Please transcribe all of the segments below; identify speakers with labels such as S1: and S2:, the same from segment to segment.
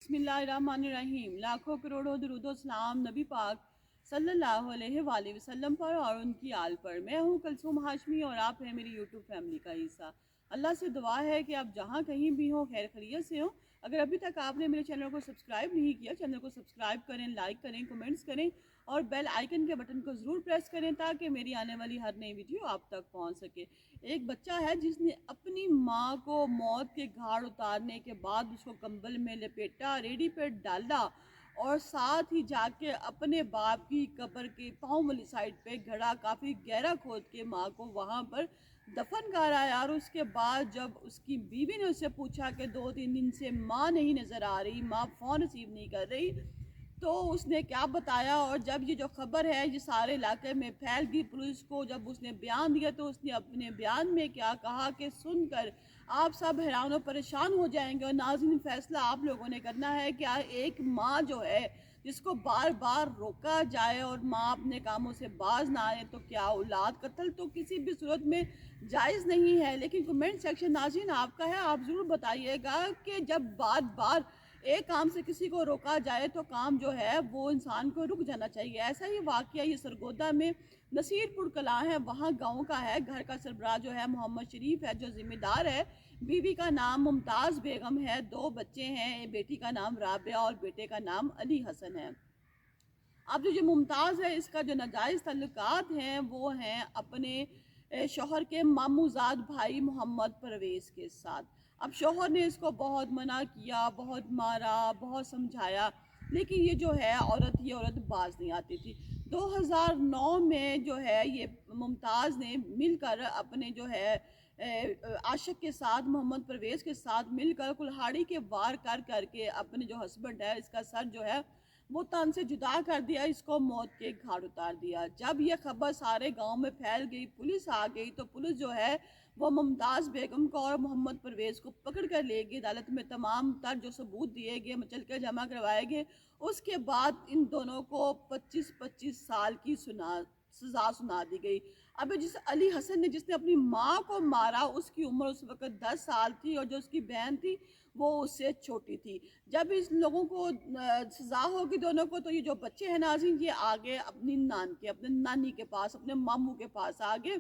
S1: बिस्मिल्लाहिर्रहमानिर्रहीम। लाखों करोड़ों दुरूद सलाम नबी पाक सल्लल्लाहु अलैहि वालेहि वसल्लम पर और उनकी आल पर। मैं हूँ कुलसूम हाशमी और आप हैं मेरी यूट्यूब फैमिली का हिस्सा। अल्लाह से दुआ है कि आप जहाँ कहीं भी हो खैर खैरियत से हो। अगर अभी तक आपने मेरे चैनल को सब्सक्राइब नहीं किया, चैनल को सब्सक्राइब करें, लाइक करें, कमेंट्स करें और बेल आइकन के बटन को ज़रूर प्रेस करें ताकि मेरी आने वाली हर नई वीडियो आप तक पहुंच सके। एक बच्चा है जिसने अपनी माँ को मौत के घाट उतारने के बाद उसको कंबल में लपेटा, रेडी पे डाला और साथ ही जाके अपने बाप की कब्र के पाँव वाली साइड पे घड़ा काफ़ी गहरा खोद के माँ को वहाँ पर दफन कराया। और उसके बाद जब उसकी बीवी ने उससे पूछा कि 2-3 दिन से माँ नहीं नज़र आ रही, माँ फ़ोन रिसीव नहीं कर रही, तो उसने क्या बताया। और जब ये जो खबर है ये सारे इलाके में फैल गई, पुलिस को जब उसने बयान दिया तो उसने अपने बयान में क्या कहा कि सुनकर आप सब हैरान और परेशान हो जाएंगे। और नाज़रीन, फैसला आप लोगों ने करना है। क्या एक माँ जो है जिसको बार बार रोका जाए और माँ अपने कामों से बाज ना आए, तो क्या औलाद कत्ल तो किसी भी सूरत में जायज़ नहीं है। लेकिन कमेंट सेक्शन नाज़रीन आपका है, आप ज़रूर बताइएगा कि जब बार बार एक काम से किसी को रोका जाए तो काम जो है वो इंसान को रुक जाना चाहिए। ऐसा ही वाक़या ये सरगोदा में नसीरपुर कलां है, वहाँ गांव का है। घर का सरबराह जो है मोहम्मद शरीफ है जो ज़िम्मेदार है। बीवी का नाम मुमताज़ बेगम है, 2 बच्चे हैं, बेटी का नाम राबिया और बेटे का नाम अली हसन है। अब जो मुमताज़ है इसका जो नाजायज़ ताल्लुकात हैं वो हैं अपने शौहर के मामूजाद भाई मोहम्मद परवेज़ के साथ। अब शौहर ने इसको बहुत मना किया, बहुत मारा, बहुत समझाया, लेकिन ये जो है ये औरत बाज नहीं आती थी। 2009 में जो है ये मुमताज़ ने मिलकर अपने जो है आशिक के साथ, मोहम्मद परवेज़ के साथ मिलकर कुल्हाड़ी के वार कर करके अपने जो हस्बैंड है इसका सर जो है वो तन से जुदा कर दिया, इसको मौत के घाट उतार दिया। जब ये खबर सारे गांव में फैल गई, पुलिस आ गई, तो पुलिस जो है वो मुमताज़ बेगम को और मोहम्मद परवेज़ को पकड़ कर ले गई। अदालत में तमाम तर जो सबूत दिए गए, मचल के जमा करवाए गए। उसके बाद इन दोनों को 25-25 साल की सज़ा सुना दी गई। अब जिस अली हसन ने जिसने अपनी माँ को मारा, उसकी उम्र उस वक़्त 10 साल थी और जो उसकी बहन थी वो उससे छोटी थी। जब इस लोगों को सज़ा होगी दोनों को, तो ये जो बच्चे हैं नाज़रीन ये आगे अपनी अपने नानी के पास, अपने मामू के पास आगे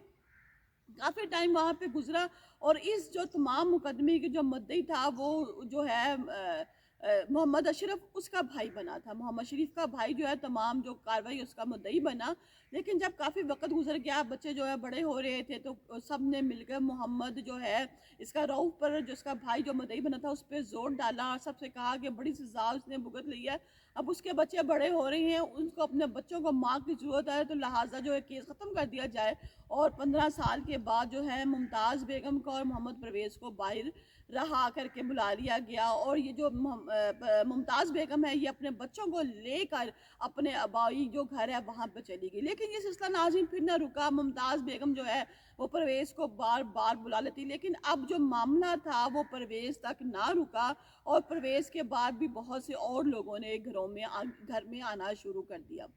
S1: काफ़ी टाइम वहाँ पे गुजरा। और इस जो तमाम मुकदमे के जो मुद्दई था वो जो है मोहम्मद अशरफ उसका भाई बना था। मोहम्मद शरीफ का भाई जो है तमाम जो कार्रवाई उसका मुद्दई बना। लेकिन जब काफ़ी वक्त गुजर गया, बच्चे जो है बड़े हो रहे थे, तो सब ने मिलकर मोहम्मद जो है इसका रऊफ़ पर जो उसका भाई जो मुद्दई बना था उस पर ज़ोर डाला और सबसे कहा कि बड़ी सज़ा उसने भुगत ली है, अब उसके बच्चे बड़े हो रहे हैं, उनको अपने बच्चों को माँ की ज़रूरत है, तो लिहाजा जो है केस ख़त्म कर दिया जाए। और 15 साल के बाद जो है मुमताज़ बेगम को और मोहम्मद परवेज़ को बाहर रहा करके बुला लिया गया। और ये जो मुमताज़ बेगम है ये अपने बच्चों को लेकर अपने आबाई जो घर है वहाँ पर चली गई। लेकिन ये सिलसिला नाज़रीन फिर ना रुका। मुमताज़ बेगम जो है वो परवेज़ को बार बार बुला लेती, लेकिन अब जो मामला था वो परवेज़ तक ना रुका और परवेज़ के बाद भी बहुत से और लोगों ने घर में आना शुरू कर दिया।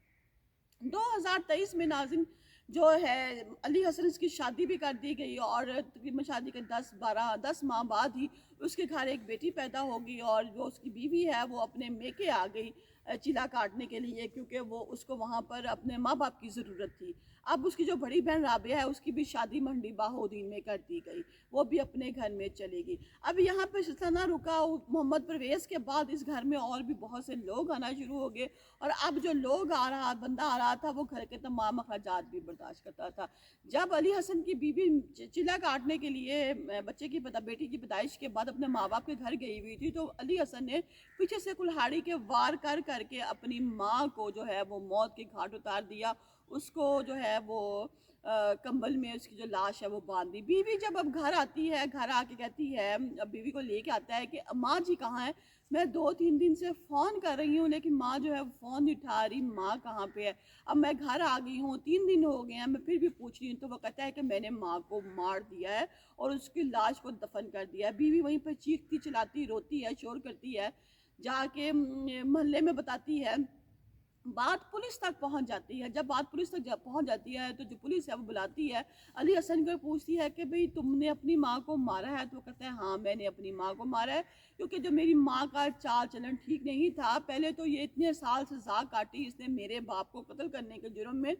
S1: 2023 में नाज़रीन जो है अली हसन की शादी भी कर दी गई और तकरीबन शादी के 10 माह बाद ही उसके घर एक बेटी पैदा होगी। और जो उसकी बीवी है वो अपने मेके आ गई चिला काटने के लिए, क्योंकि वो उसको वहाँ पर अपने माँ बाप की ज़रूरत थी। अब उसकी जो बड़ी बहन राबिया है उसकी भी शादी मंडी बाहोदीन में कर दी गई, वो भी अपने घर में चलेगी। अब यहाँ पर सिलसिला ना रुका। मोहम्मद परवेज़ के बाद इस घर में और भी बहुत से लोग आना शुरू हो गए और अब जो बंदा आ रहा था वो घर के तमाम अखराजात भी बर्दाश्त करता था। जब अली हसन की बीवी चिल्ला काटने के लिए बेटी की पैदाइश के बाद अपने माँ बाप के घर गई हुई थी, तो अली हसन ने पीछे से कुल्हाड़ी के वार कर करके अपनी माँ को जो है वो मौत के घाट उतार दिया। उसको जो है वो कंबल में उसकी जो लाश है वो बांध दी। बीवी जब अब घर आती है, घर आके कहती है, अब बीवी को लेके आता है कि माँ जी कहाँ है, मैं 2-3 दिन से फ़ोन कर रही हूँ लेकिन माँ जो है वो फ़ोन नहीं उठा रही, माँ कहाँ पे है। अब मैं घर आ गई हूँ, 3 दिन हो गए हैं, मैं फिर भी पूछ रही हूँ, तो वो कहता है कि मैंने माँ को मार दिया है और उसकी लाश को दफन कर दिया है। बीवी वहीं पर चीखती चिल्लाती रोती है, शोर करती है, जाके मोहल्ले में बताती है बात पुलिस तक पहुंच जाती है। जब बात पुलिस तक पहुंच जाती है तो जो पुलिस है वो बुलाती है अली हसन को, पूछती है कि भाई तुमने अपनी माँ को मारा है? तो वो कहता है हाँ मैंने अपनी माँ को मारा है, क्योंकि जो मेरी माँ का चाल चलन ठीक नहीं था। पहले तो ये इतने साल सजा काटी इसने मेरे बाप को कत्ल करने के जुर्म में,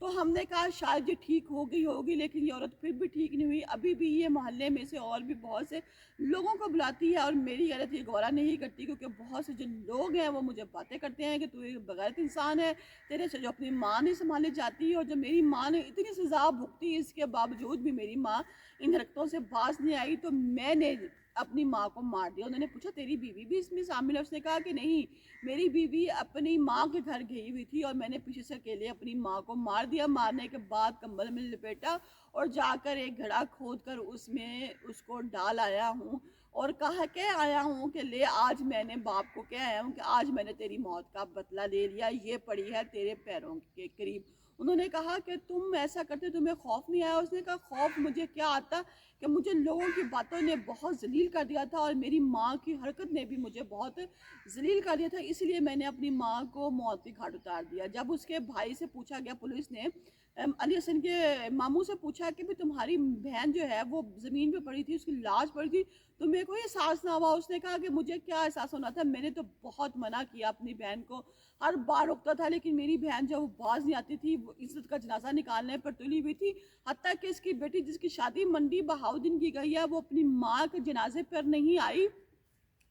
S1: तो हमने कहा शायद ये ठीक हो गई होगी, लेकिन ये औरत फिर भी ठीक नहीं हुई। अभी भी ये मोहल्ले में से और भी बहुत से लोगों को बुलाती है और मेरी गलत ये गौरा नहीं करती, क्योंकि बहुत से जो लोग हैं वो मुझे बातें करते हैं कि तू एक बगैरत इंसान है, तेरे से जो अपनी माँ नहीं संभाली जाती। और जब मेरी माँ ने इतनी सज़ा भुगती, इसके बावजूद भी मेरी माँ इन हरकतों से बाज नहीं आई, तो मैंने अपनी माँ को मार दिया। उन्होंने पूछा तेरी बीवी भी इसमें शामिल है? उसने कहा कि नहीं, मेरी बीवी अपनी माँ के घर गई हुई थी और मैंने पीछे से अकेले अपनी माँ को मार दिया। मारने के बाद कंबल में लपेटा और जाकर एक घड़ा खोद कर उसमें उसको डाल आया हूँ और कहा के आया हूँ कि ले आज मैंने बाप को कह आया हूँ कि आज मैंने तेरी मौत का बदला ले लिया, ये पड़ी है तेरे पैरों के करीब। उन्होंने कहा कि तुम ऐसा करते तुम्हें खौफ नहीं आया? उसने कहा खौफ मुझे क्या आता कि मुझे लोगों की बातों ने बहुत जलील कर दिया था और मेरी माँ की हरकत ने भी मुझे बहुत जलील कर दिया था, इसलिए मैंने अपनी माँ को मौत के घाट उतार दिया। जब उसके भाई से पूछा गया, पुलिस ने अली हसन के मामू से पूछा कि भाई तुम्हारी बहन जो है वो ज़मीन पे पड़ी थी, उसकी लाश पड़ी थी, तुम्हें कोई एहसास ना हुआ? उसने कहा कि मुझे क्या एहसास होना था, मैंने तो बहुत मना किया अपनी बहन को, हर बार रोकता था, लेकिन मेरी बहन जब वो बाज नहीं आती थी, वो इज्जत का जनाजा निकालने पर तुली हुई थी। हत्ता कि इसकी बेटी जिसकी शादी मंडी बहाउद्दीन की गई है, वो अपनी माँ के जनाजे पर नहीं आई।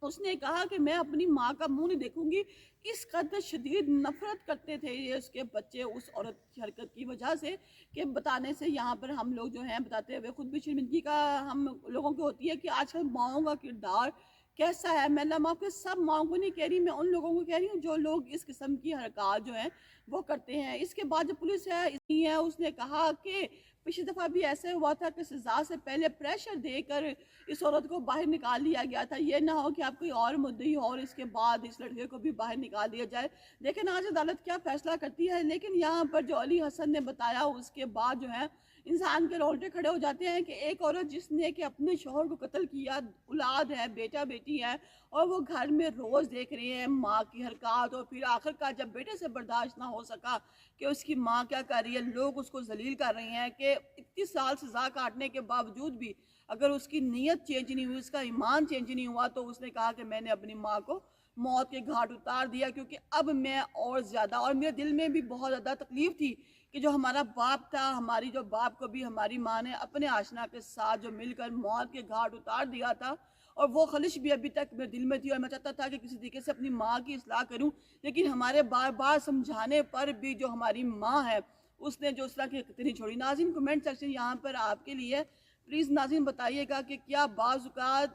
S1: उसने कहा कि मैं अपनी माँ का मुंह नहीं देखूंगी। इस कदर शदीद नफरत करते थे ये उसके बच्चे उस औरत की हरकत की वजह से, कि बताने से यहाँ पर हम लोग जो हैं बताते हुए खुद भी शर्मिंदगी का हम लोगों की होती है कि आजकल माओं का किरदार कैसा है। मैं आपके सब माओं को नहीं कह रही, मैं उन लोगों को कह रही हूँ जो लोग इस किस्म की हरकत जो है वो करते हैं। इसके बाद जो पुलिस है उसने कहा कि पिछली दफ़ा भी ऐसे हुआ था कि सज़ा से पहले प्रेशर देकर इस औरत को बाहर निकाल लिया गया था। ये ना हो कि आप कोई और मुद्दई हो और इसके बाद इस लड़के को भी बाहर निकाल दिया जाए। लेकिन आज अदालत क्या फ़ैसला करती है। लेकिन यहाँ पर जो अली हसन ने बताया उसके बाद जो है इंसान के रोंगटे खड़े हो जाते हैं कि एक औरत जिसने कि अपने शोहर को कत्ल किया, औलाद है, बेटा बेटी है, और वो घर में रोज़ देख रहे हैं माँ की हरकत, और फिर आखिरकार जब बेटे से बर्दाश्त ना हो सका कि उसकी माँ क्या कर रही है, लोग उसको जलील कर रहे हैं कि इतनी साल सज़ा काटने के बावजूद भी अगर उसकी नीयत चेंज नहीं हुई, उसका ईमान चेंज नहीं हुआ, तो उसने कहा कि मैंने अपनी माँ को मौत के घाट उतार दिया, क्योंकि अब मैं और ज़्यादा, और मेरे दिल में भी बहुत ज़्यादा तकलीफ़ थी कि जो हमारा बाप था, हमारी जो बाप को भी हमारी माँ ने अपने आशना के साथ जो मिलकर मौत के घाट उतार दिया था, और वो खलिश भी अभी तक मेरे दिल में थी, और मैं चाहता था कि किसी तरीके से अपनी माँ की इस्लाह करूं। लेकिन हमारे बार बार समझाने पर भी जो हमारी माँ है उसने जो इस तरह की हरकतें नहीं छोड़ी। नाज़रीन, कमेंट सेक्शन यहाँ पर आपके लिए, प्लीज़ नाज़रीन बताइएगा कि क्या बाज़ औक़ात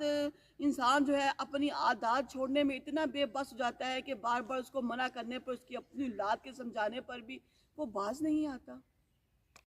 S1: इंसान जो है अपनी आदत छोड़ने में इतना बेबस हो जाता है कि बार बार उसको मना करने पर, उसकी अपनी औलाद के समझाने पर भी वो बाज नहीं आता।